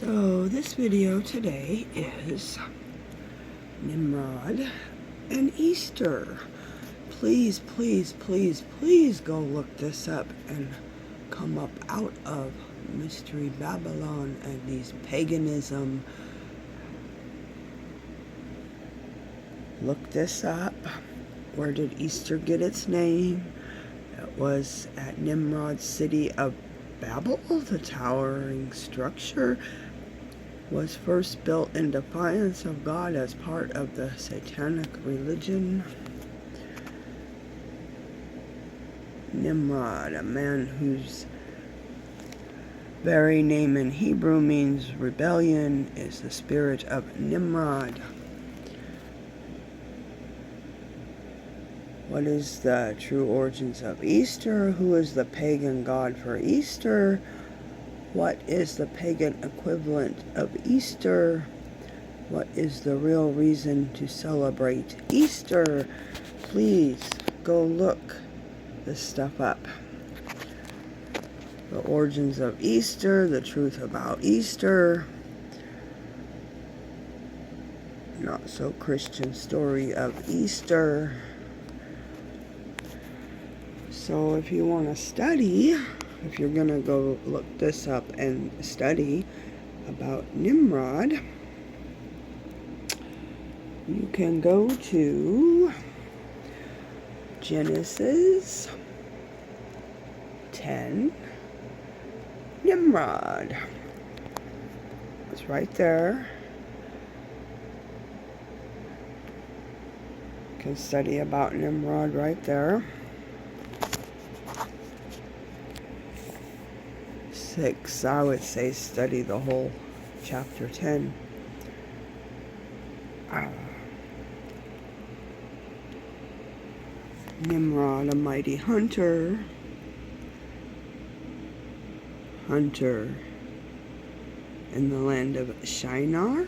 So this video today is Nimrod and Easter. Please, please, please, please go look this up and come up out of Mystery Babylon and these paganism. Look this up. Where did Easter get its name? It was at Nimrod's city of Babel. The towering structure was first built in defiance of God as part of the satanic religion. Nimrod, a man whose very name in Hebrew means rebellion, is the spirit of Nimrod. What is the true origins of Easter? Who is the pagan god for Easter? What is the pagan equivalent of Easter? What is the real reason to celebrate Easter? Please go look this stuff up. The origins of Easter, the truth about Easter, not so Christian story of Easter. So if you want to study, if you're going to go look this up and study about Nimrod, you can go to Genesis 10, Nimrod. It's right there. You can study about Nimrod right there. 6, I would say study the whole chapter 10. Nimrod, a mighty hunter in the land of Shinar.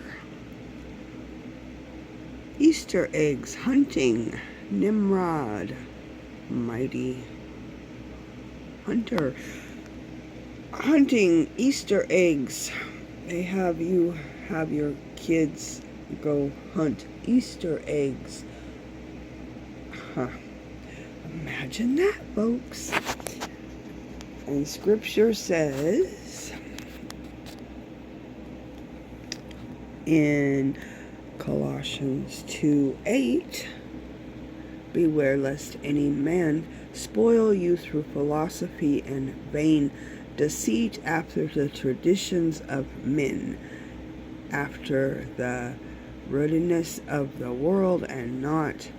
Easter eggs hunting. Nimrod, mighty hunter. Hunting Easter eggs. They have you have your kids go hunt Easter eggs. Imagine that, folks. And scripture says in Colossians 2:8, beware lest any man spoil you through philosophy and vain deceit after the traditions of men, after the rudeness of the world, and not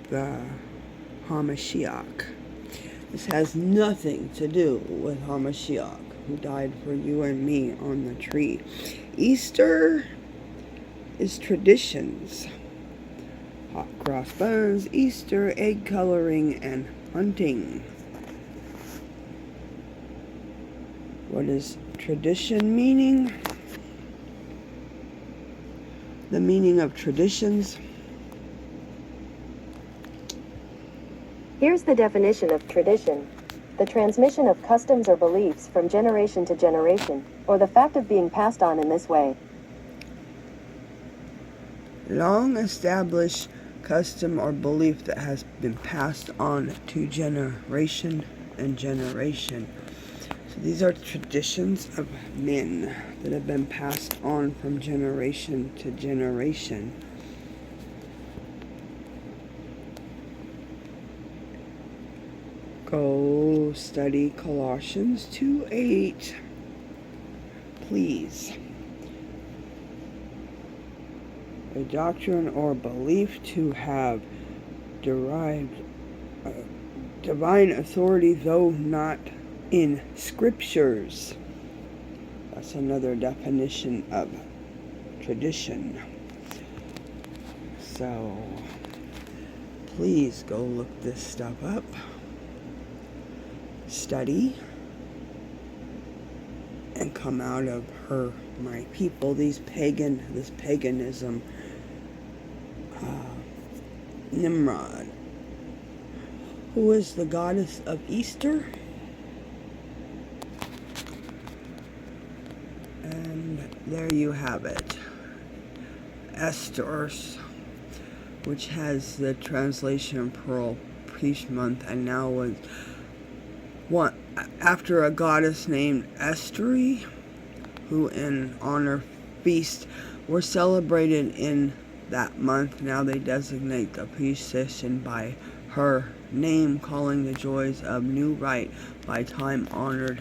the Hamashiach. This has nothing to do with Hamashiach, who died for you and me on the tree. Easter is traditions. Hot cross buns, Easter egg coloring, and hunting. What is tradition meaning? The meaning of traditions. Here's the definition of tradition: the transmission of customs or beliefs from generation to generation, or the fact of being passed on in this way. Long established custom or belief that has been passed on to generation and generation. So these are traditions of men that have been passed on from generation to generation. Go study Colossians 2:8, please. A doctrine or belief to have derived divine authority, though not in scriptures. That's another definition of tradition. So please go look this stuff up. Study and come out of her, my people, this paganism. Nimrod. Who is the goddess of Easter? And there you have it. Eostre, which has the translation Pearl Peace Month, and now was after a goddess named Eostre, who in honor feast were celebrated in that month. Now they designate the peace session by her name, calling the joys of new rite by time honored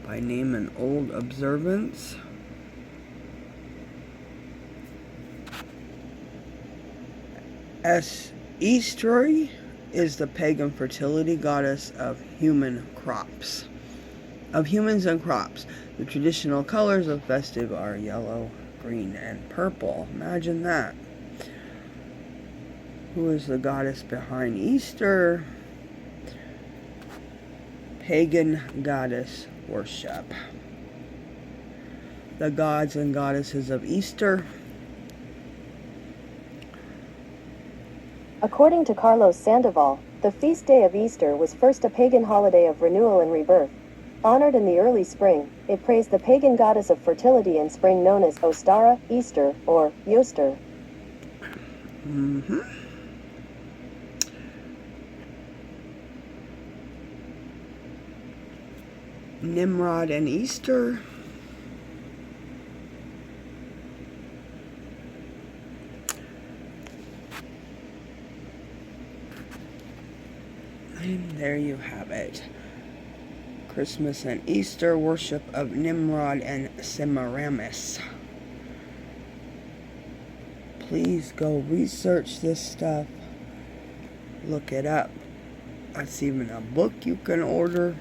by name and old observance. Eostre is the pagan fertility goddess of humans and crops. The traditional colors of festive are yellow, green, and purple. Imagine that. Who is the goddess behind Easter? Pagan goddess worship. The gods and goddesses of Easter. According to Carlos Sandoval, the feast day of Easter was first a pagan holiday of renewal and rebirth. Honored in the early spring, it praised the pagan goddess of fertility and spring known as Ostara, Easter, or Eostre. Nimrod and Easter. And there you have it. Christmas and Easter, worship of Nimrod and Semiramis. Please go research this stuff. Look it up. That's even a book you can order.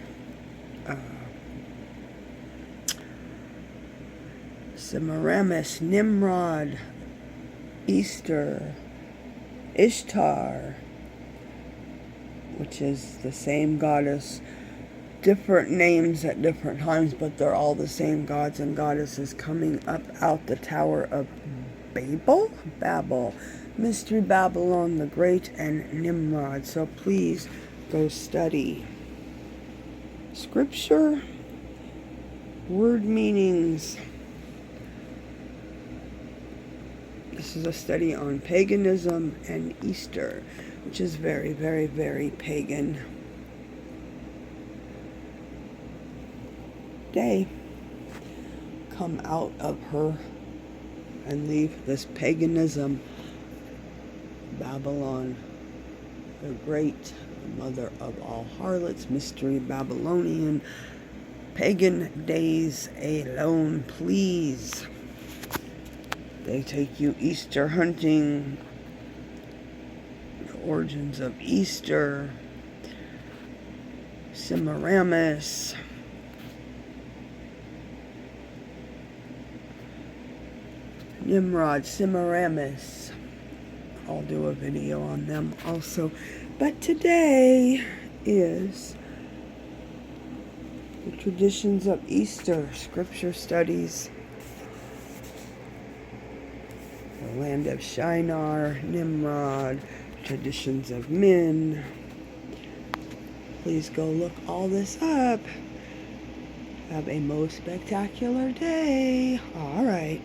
Semiramis, Nimrod, Easter, Ishtar, which is the same goddess, different names at different times, but they're all the same gods and goddesses coming up out the Tower of Babel, Mystery Babylon the Great, and Nimrod. So please go study scripture, word meanings. This is a study on paganism and Easter, which is very, very, very pagan day. Come out of her and leave this paganism. Babylon the Great, the mother of all harlots, mystery Babylonian, pagan days alone, please. They take you Easter hunting, the origins of Easter, Semiramis, Nimrod, Semiramis. I'll do a video on them also. But today is the traditions of Easter, scripture studies. The land of Shinar, Nimrod, traditions of men. Please go look all this up. Have a most spectacular day. All right.